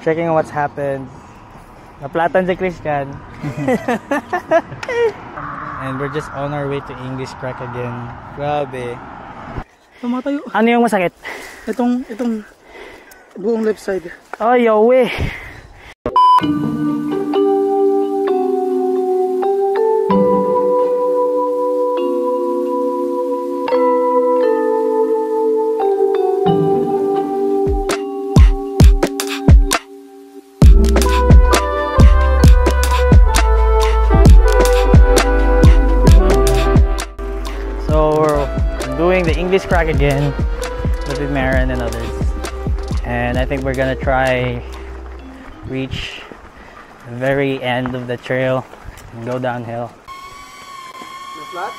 checking on what's happened. Naplatan si Christian. And we're just on our way to English Crack again. Grabe. Tumatayo. Ano yung masakit? Itong buong left side. Ay, yawe. Doing the English Crack again with Marin and others, and I think we're gonna try reach the very end of the trail and go downhill. Flat?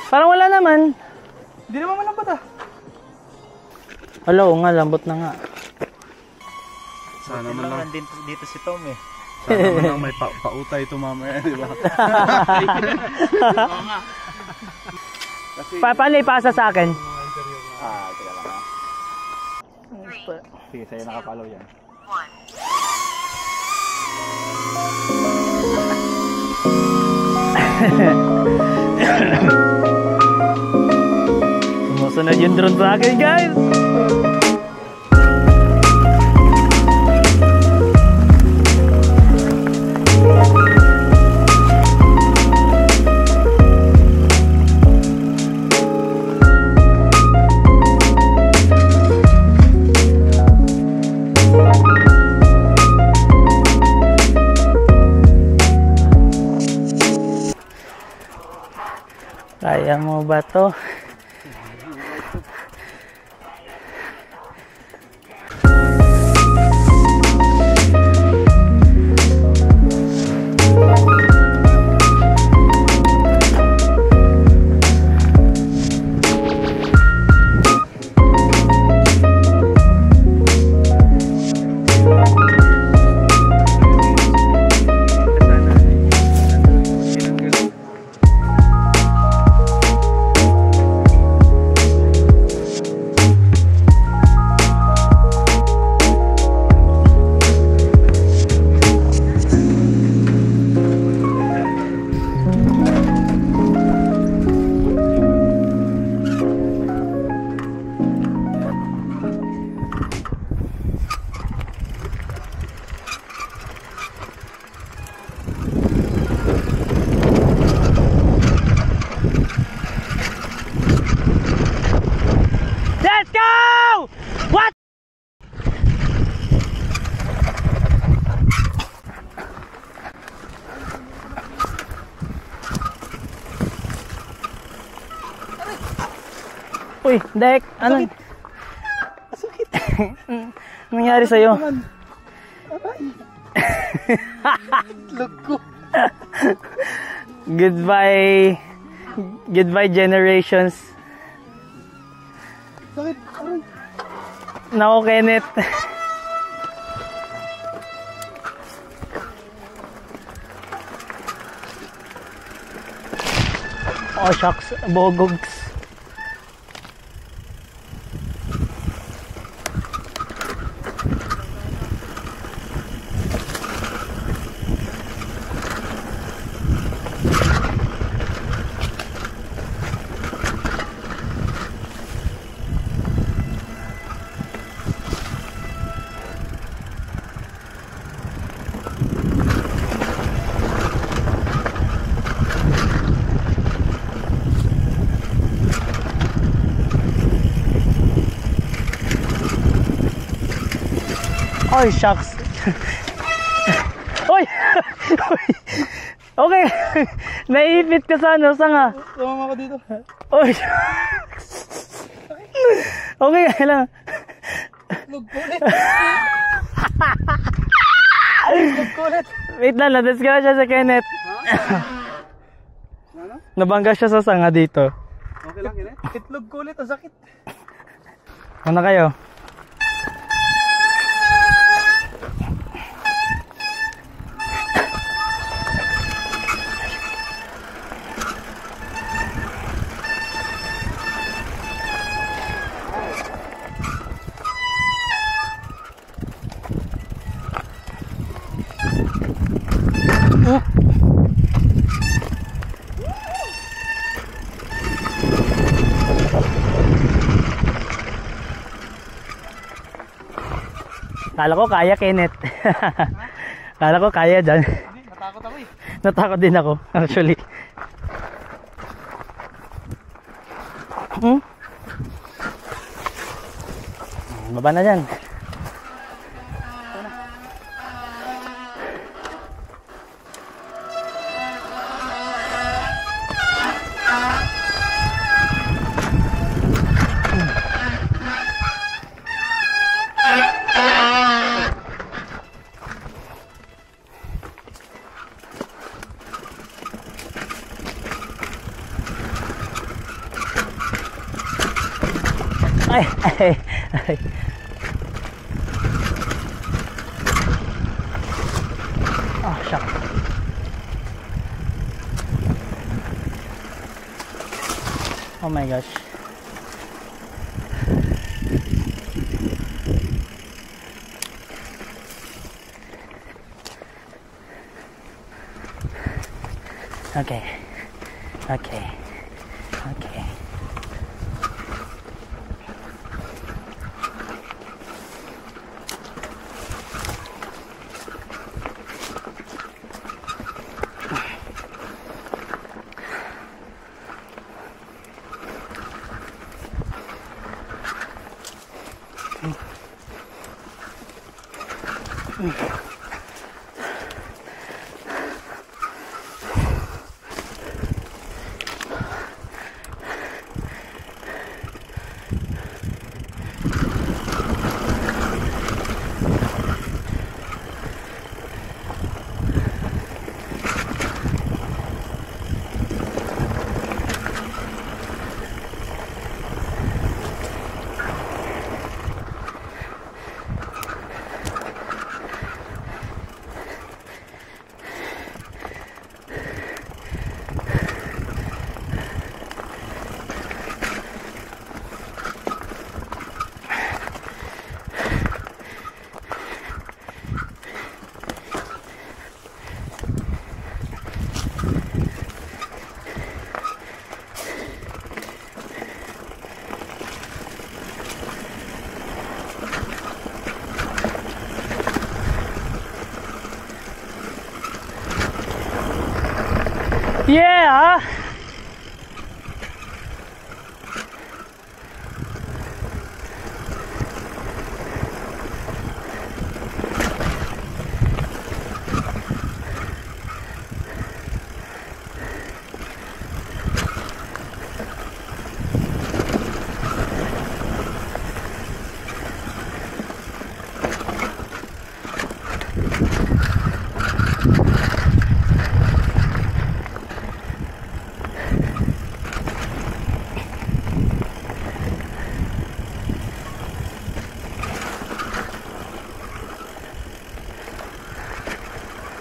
Parang wala naman. Hindi naman malambot ah. Hello, nga lambot na nga. Sana man lang dito si Tom eh. Sana man lang may pautay ito mamaya, di ba? Paano ipasa sa akin? Teka lang ha. Sige, sa'yo nakapalaw yan. Sumusunod yung drone sa akin, guys! Kaya mo ba to? Uy, Dek, ano? Sakit. Nangyari sa'yo? Log ko. Goodbye. Goodbye generations. Sakit. Aray. Nako, Kenneth. Oh, shucks. Bogogs. Oy, shucks. Oy! Okay. Naipit ka sa ano, sanga. Tumama ko dito. Oy, shucks. Okay, kailangan. Log ko ulit. Log ko ulit. Wait lang, na-discover siya sa Kenneth. Ano? Nabangga siya sa sanga dito. Okay lang, Kenneth. Itlog ko ulit, ang sakit. Ano kayo? Kala ko kaya, Kenneth. Kala ko kaya dyan. Hindi, natakot ako eh. Natakot din ako, actually. Baba na dyan. Ay, ay, ay. Oh, shock. Oh my gosh. Okay. Okay. Okay. Yeah!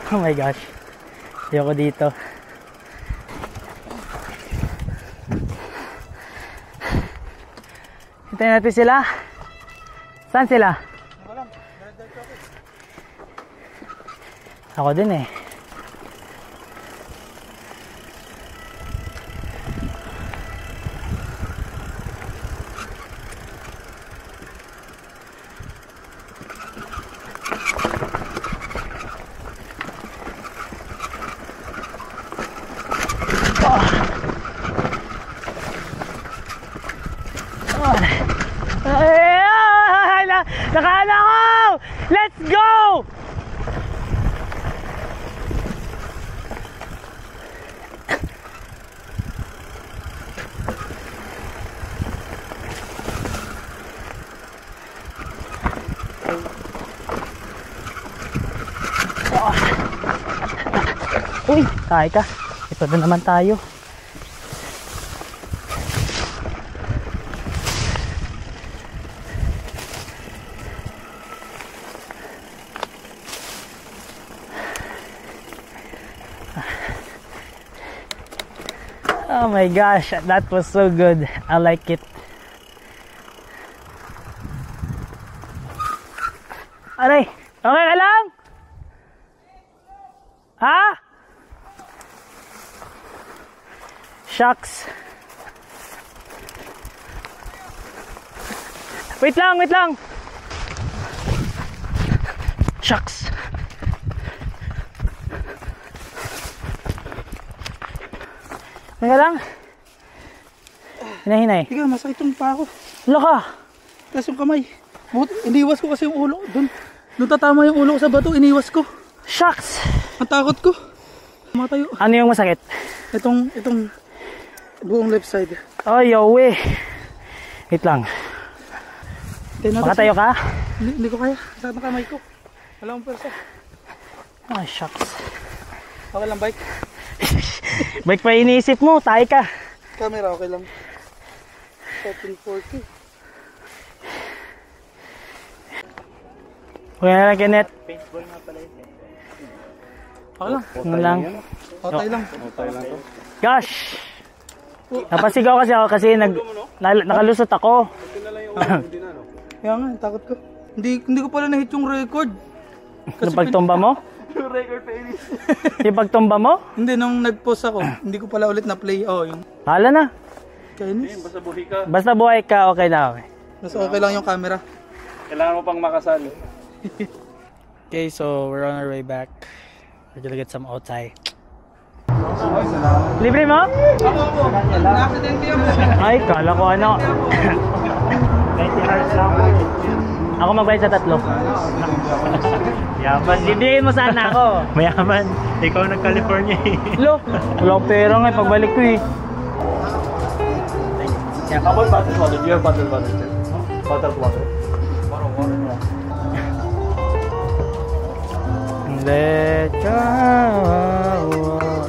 Oh my gosh. Ayoko dito. Hintayin natin sila. Saan sila? Wala. Ako din eh. Nakala ko! Let's go! Uy, kaya ka. Ito na naman tayo. Oh my gosh, that was so good. I like it. Aray, okay ka lang? Ha? Shucks. Wait lang, wait lang. Shucks. Teka lang. Hinay-hinay. Tiga, masakit yung paa ko. Wala ka. Tapos yung kamay. Iniwas ko kasi yung ulo. Doon tatama yung ulo ko sa bato. Iniwas ko. Shucks. Ang takot ko. Matayo. Ano yung masakit? Itong buong left side. Oh, yowe. Wait lang. Makatayo ka? Hindi ko kaya. Sakit ng kamay ko. Wala akong persa. Ah, shucks. Okay lang, bike. Bike pa iniisip mo, tayo ka. Camera, okay lang. 1440. Okay na lang, Kenneth. Okay lang. Ano lang. Okay lang. Utay lang to. Gosh! Napasigaw kasi ako kasi nakalusot ako. Kaya nga, takot ko. Hindi ko pala na-hit yung record. Yung pagtumba mo? Yung record pa inis. Yung pagtumba mo? Hindi, nung nag-post ako, hindi ko pala ulit na-play. Oh, yung Hala na. kainis. Basta buhi ka. Basta buhay ka, okay na okay. Mas okay lang yung camera. Kailangan mo pang makasal. Okay, so we're on our way back. We're gonna get some outside. Libre mo? Na-accident yun. Ay, kala ko ano. 20 hours lang. Ako magbayad sa 3. Yaman. Bibigyan mo sana ako. Mayaman, ikaw nag-California eh. Lo, wala akong pera nga pagbalik ko eh. Yeah, how about bottled water? Do you have bottled water? Bottled water? Lecha.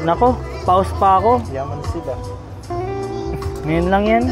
Nako, pause pa ako. Yaman sila. Ngayon lang yan.